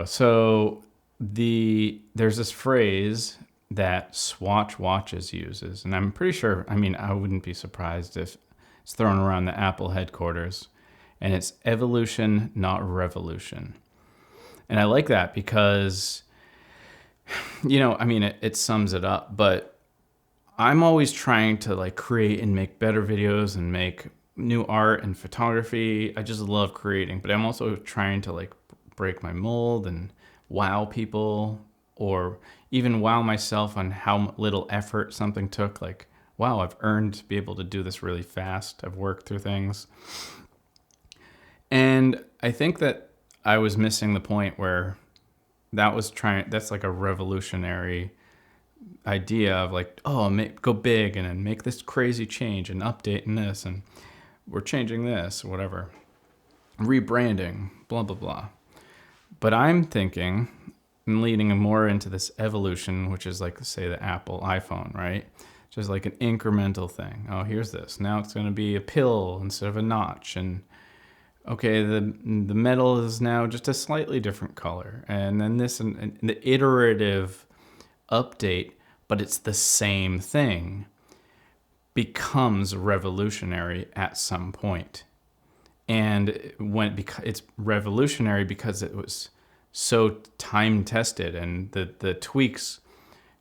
So there's this phrase that Swatch Watches uses, and I'm pretty sure. I mean, I wouldn't be surprised if it's thrown around the Apple headquarters, and it's evolution, not revolution. And I like that because I mean, it sums it up. But I'm always trying to like create and make better videos and make new art and photography. I just love creating, but I'm also trying to like break my mold and wow people, or even wow myself on how little effort something took. Like, wow, I've earned to be able to do this really fast. I've worked through things. And I think that I was missing the point where that's like a revolutionary idea of like, oh, go big and then make this crazy change and update in this, and we're changing this, whatever, rebranding, blah, blah, blah. But I'm thinking and leading more into this evolution, which is like, say, the Apple iPhone, right? Just like an incremental thing. Oh, here's this. Now it's going to be a pill instead of a notch. And okay, the metal is now just a slightly different color. And then this and the iterative update, but it's the same thing, becomes revolutionary at some point. And it's revolutionary because it was so time tested, and the tweaks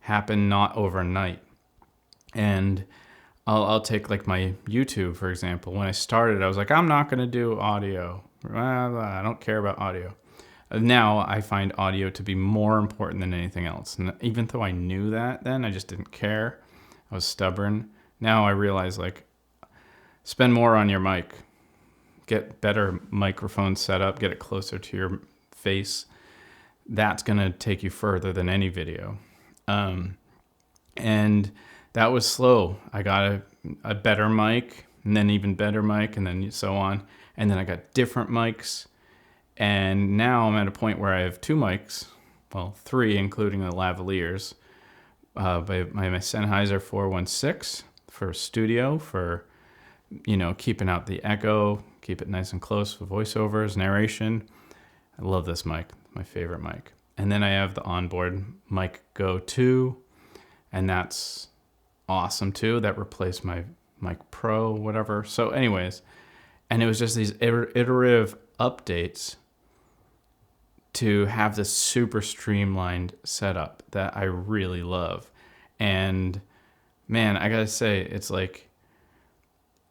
happen not overnight. And I'll take like my YouTube, for example. When I started, I was like, I'm not going to do audio. I don't care about audio. Now I find audio to be more important than anything else. And even though I knew that then, I just didn't care. I was stubborn. Now I realize, like, spend more on your mic. Get better microphone setup. Get it closer to your face. That's going to take you further than any video. And that was slow. I got a better mic, and then even better mic, and then so on. And then I got different mics. And now I'm at a point where I have two mics, well, three, including the lavaliers, by my Sennheiser 416 for studio, for, keeping out the echo, keep it nice and close for voiceovers, narration. I love this mic, my favorite mic. And then I have the onboard mic Go 2, and that's awesome too. That replaced my mic Pro, whatever. So anyways, and it was just these iterative updates to have this super streamlined setup that I really love. And man, I gotta say, it's like,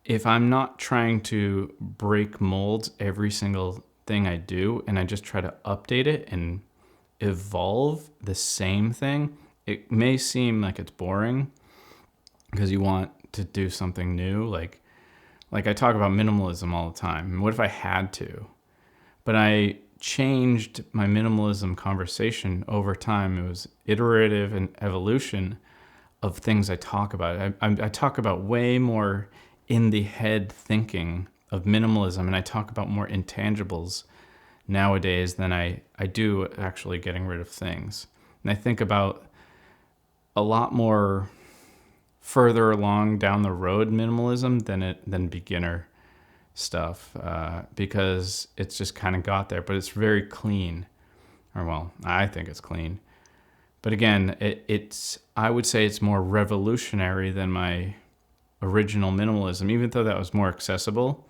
if I'm not trying to break molds every single thing I do, and I just try to update it and evolve the same thing, it may seem like it's boring because you want to do something new. Like I talk about minimalism all the time. And what if I had to? But I changed my minimalism conversation over time. It was iterative and evolution of things I talk about. I talk about way more in the head thinking of minimalism, and I talk about more intangibles nowadays than I do actually getting rid of things. And I think about a lot more further along down the road minimalism than beginner stuff, because it's just kind of got there, but it's very clean. Or, well, I think it's clean. But again, I would say it's more revolutionary than my original minimalism, even though that was more accessible.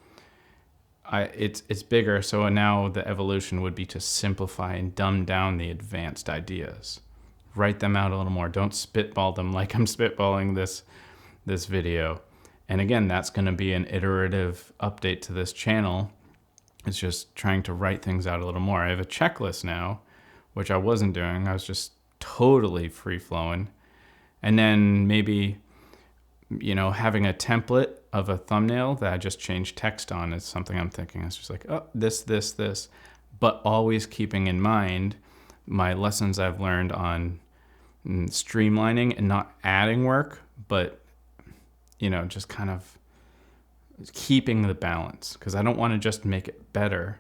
It's bigger, so now the evolution would be to simplify and dumb down the advanced ideas. Write them out a little more. Don't spitball them like I'm spitballing this video. And again, that's going to be an iterative update to this channel. It's just trying to write things out a little more. I have a checklist now, which I wasn't doing. I was just totally free-flowing. And then maybe, having a template of a thumbnail that I just change text on is something I'm thinking. It's just like, oh, this. But always keeping in mind my lessons I've learned on streamlining and not adding work, but just kind of keeping the balance, because I don't want to just make it better,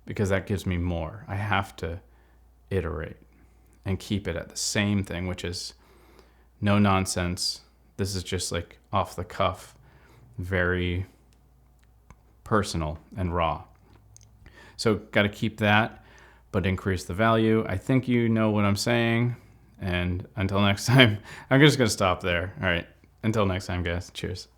because that gives me more. I have to iterate and keep it at the same thing, which is no nonsense. This is just like off the cuff, very personal and raw. So got to keep that. but increase the value. I think you know what I'm saying. And until next time, I'm just going to stop there. All right. Until next time, guys. Cheers.